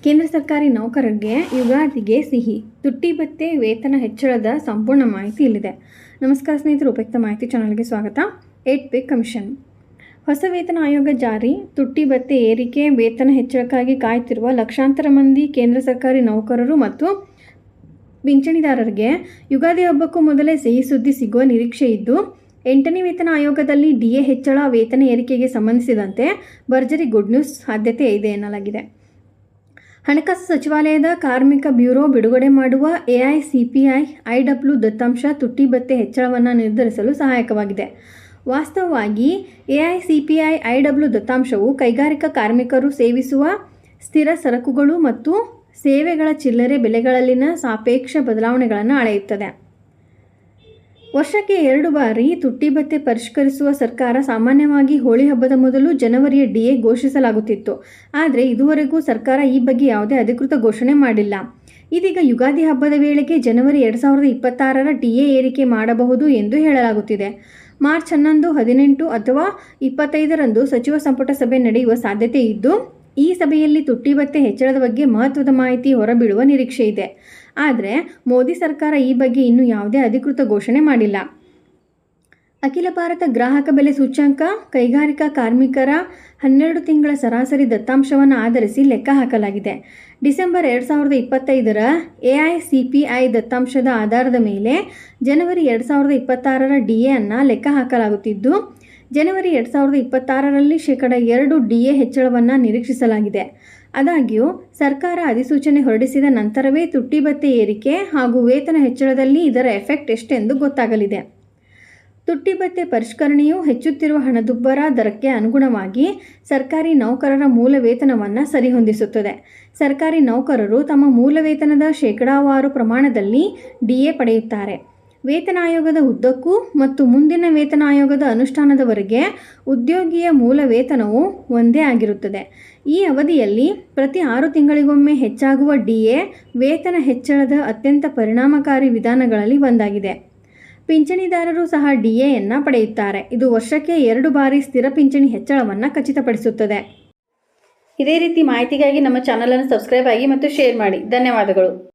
ಕೇಂದ್ರ ಸರ್ಕಾರಿ ನೌಕರರಿಗೆ ಯುಗಾದಿಗೆ ಸಿಹಿ, ತುಟ್ಟಿ ಭತ್ಯೆ ವೇತನ ಹೆಚ್ಚಳದ ಸಂಪೂರ್ಣ ಮಾಹಿತಿ ಇಲ್ಲಿದೆ. ನಮಸ್ಕಾರ ಸ್ನೇಹಿತರು, ಉಪಯುಕ್ತ ಮಾಹಿತಿ ಚಾನಲ್ಗೆ ಸ್ವಾಗತ. 8 ಪೇ ಕಮಿಷನ್ ಹೊಸ ವೇತನ ಆಯೋಗ ಜಾರಿ, ತುಟ್ಟಿ ಭತ್ಯೆ ಏರಿಕೆ, ವೇತನ ಹೆಚ್ಚಳಕ್ಕಾಗಿ ಕಾಯ್ತಿರುವ ಲಕ್ಷಾಂತರ ಮಂದಿ ಕೇಂದ್ರ ಸರ್ಕಾರಿ ನೌಕರರು ಮತ್ತು ಪಿಂಚಣಿದಾರರಿಗೆ ಯುಗಾದಿ ಹಬ್ಬಕ್ಕೂ ಮೊದಲೇ ಸಿಹಿ ಸುದ್ದಿ ಸಿಗುವ ನಿರೀಕ್ಷೆ ಇದ್ದು, 8ನೇ ವೇತನ ಆಯೋಗದಲ್ಲಿ ಡಿಎ ಹೆಚ್ಚಳ, ವೇತನ ಏರಿಕೆಗೆ ಸಂಬಂಧಿಸಿದಂತೆ ಭರ್ಜರಿ ಗುಡ್ ನ್ಯೂಸ್ ಸಾಧ್ಯತೆ ಇದೆ ಎನ್ನಲಾಗಿದೆ. ಹಣಕಾಸು ಸಚಿವಾಲಯದ ಕಾರ್ಮಿಕ ಬ್ಯೂರೋ ಬಿಡುಗಡೆ ಮಾಡುವ ಎಐಸಿಪಿಐ ಐಡಬ್ಲ್ಯೂ ದತ್ತಾಂಶ ತುಟ್ಟಿ ಭತ್ಯೆ ಹೆಚ್ಚಳವನ್ನು ನಿರ್ಧರಿಸಲು ಸಹಾಯಕವಾಗಿದೆ. ವಾಸ್ತವವಾಗಿ ಎಐಸಿಪಿಐ ಐಡಬ್ಲ್ಯೂ ದತ್ತಾಂಶವು ಕೈಗಾರಿಕಾ ಕಾರ್ಮಿಕರು ಸೇವಿಸುವ ಸ್ಥಿರ ಸರಕುಗಳು ಮತ್ತು ಸೇವೆಗಳ ಚಿಲ್ಲರೆ ಬೆಲೆಗಳಲ್ಲಿನ ಸಾಪೇಕ್ಷ ಬದಲಾವಣೆಗಳನ್ನು ಅಳೆಯುತ್ತದೆ. ವರ್ಷಕ್ಕೆ 2 ಬಾರಿ ತುಟ್ಟಿ ಭತ್ಯೆ ಪರಿಷ್ಕರಿಸುವ ಸರ್ಕಾರ ಸಾಮಾನ್ಯವಾಗಿ ಹೋಳಿ ಹಬ್ಬದ ಮೊದಲು ಜನವರಿಯ ಡಿಎ ಘೋಷಿಸಲಾಗುತ್ತಿತ್ತು. ಆದರೆ ಇದುವರೆಗೂ ಸರ್ಕಾರ ಈ ಬಗ್ಗೆ ಯಾವುದೇ ಅಧಿಕೃತ ಘೋಷಣೆ ಮಾಡಿಲ್ಲ. ಇದೀಗ ಯುಗಾದಿ ಹಬ್ಬದ ವೇಳೆಗೆ ಜನವರಿ 2026ರ ಡಿಎ ಏರಿಕೆ ಮಾಡಬಹುದು ಎಂದು ಹೇಳಲಾಗುತ್ತಿದೆ. ಮಾರ್ಚ್ 11, 18 ಅಥವಾ 25ರಂದು ಸಚಿವ ಸಂಪುಟ ಸಭೆ ನಡೆಯುವ ಸಾಧ್ಯತೆ ಇದ್ದು, ಈ ಸಭೆಯಲ್ಲಿ ತುಟ್ಟಿ ಭತ್ಯೆ ಹೆಚ್ಚಳದ ಬಗ್ಗೆ ಮಹತ್ವದ ಮಾಹಿತಿ ಹೊರಬೀಳುವ ನಿರೀಕ್ಷೆ ಇದೆ. ಆದರೆ ಮೋದಿ ಸರ್ಕಾರ ಈ ಬಗ್ಗೆ ಇನ್ನೂ ಯಾವುದೇ ಅಧಿಕೃತ ಘೋಷಣೆ ಮಾಡಿಲ್ಲ. ಅಖಿಲ ಭಾರತ ಗ್ರಾಹಕ ಬೆಲೆ ಸೂಚ್ಯಂಕ ಕೈಗಾರಿಕಾ ಕಾರ್ಮಿಕರ 12 ತಿಂಗಳ ಸರಾಸರಿ ದತ್ತಾಂಶವನ್ನು ಆಧರಿಸಿ ಲೆಕ್ಕ ಹಾಕಲಾಗಿದೆ. ಡಿಸೆಂಬರ್ 2025ರ ಎಐಸಿಪಿಐ ದತ್ತಾಂಶದ ಆಧಾರದ ಮೇಲೆ ಜನವರಿ 2026ರ ಡಿಎ ಅನ್ನು ಲೆಕ್ಕ ಹಾಕಲಾಗುತ್ತಿದ್ದು, ಜನವರಿ 2026ರಲ್ಲಿ ಶೇಕಡ 2 ಡಿಎ ಹೆಚ್ಚಳವನ್ನು ನಿರೀಕ್ಷಿಸಲಾಗಿದೆ. ಆದಾಗ್ಯೂ ಸರ್ಕಾರ ಅಧಿಸೂಚನೆ ಹೊರಡಿಸಿದ ನಂತರವೇ ತುಟ್ಟಿ ಭತ್ಯೆ ಏರಿಕೆ ಹಾಗೂ ವೇತನ ಹೆಚ್ಚಳದಲ್ಲಿ ಇದರ ಎಫೆಕ್ಟ್ ಎಷ್ಟೆಂದು ಗೊತ್ತಾಗಲಿದೆ. ತುಟ್ಟಿ ಭತ್ಯೆ ಪರಿಷ್ಕರಣೆಯು ಹೆಚ್ಚುತ್ತಿರುವ ಹಣದುಬ್ಬರ ದರಕ್ಕೆ ಅನುಗುಣವಾಗಿ ಸರ್ಕಾರಿ ನೌಕರರ ಮೂಲ ವೇತನವನ್ನು ಸರಿಹೊಂದಿಸುತ್ತದೆ. ಸರ್ಕಾರಿ ನೌಕರರು ತಮ್ಮ ಮೂಲ ವೇತನದ ಶೇಕಡಾವಾರು ಪ್ರಮಾಣದಲ್ಲಿ ಡಿಎ ಪಡೆಯುತ್ತಾರೆ. ವೇತನ ಆಯೋಗದ ಉದ್ದಕ್ಕೂ ಮತ್ತು ಮುಂದಿನ ವೇತನ ಆಯೋಗದ ಅನುಷ್ಠಾನದವರೆಗೆ ಉದ್ಯೋಗಿಯ ಮೂಲ ವೇತನವು ಒಂದೇ ಆಗಿರುತ್ತದೆ. ಈ ಅವಧಿಯಲ್ಲಿ ಪ್ರತಿ 6 ತಿಂಗಳಿಗೊಮ್ಮೆ ಹೆಚ್ಚಾಗುವ ಡಿಎ ವೇತನ ಹೆಚ್ಚಳದ ಅತ್ಯಂತ ಪರಿಣಾಮಕಾರಿ ವಿಧಾನಗಳಲ್ಲಿ ಒಂದಾಗಿದೆ. ಪಿಂಚಣಿದಾರರು ಸಹ ಡಿಎಯನ್ನು ಪಡೆಯುತ್ತಾರೆ. ಇದು ವರ್ಷಕ್ಕೆ 2 ಬಾರಿ ಸ್ಥಿರ ಪಿಂಚಣಿ ಹೆಚ್ಚಳವನ್ನು ಖಚಿತಪಡಿಸುತ್ತದೆ. ಇದೇ ರೀತಿ ಮಾಹಿತಿಗಾಗಿ ನಮ್ಮ ಚಾನಲನ್ನು ಸಬ್ಸ್ಕ್ರೈಬ್ ಆಗಿ ಮತ್ತು ಶೇರ್ ಮಾಡಿ. ಧನ್ಯವಾದಗಳು.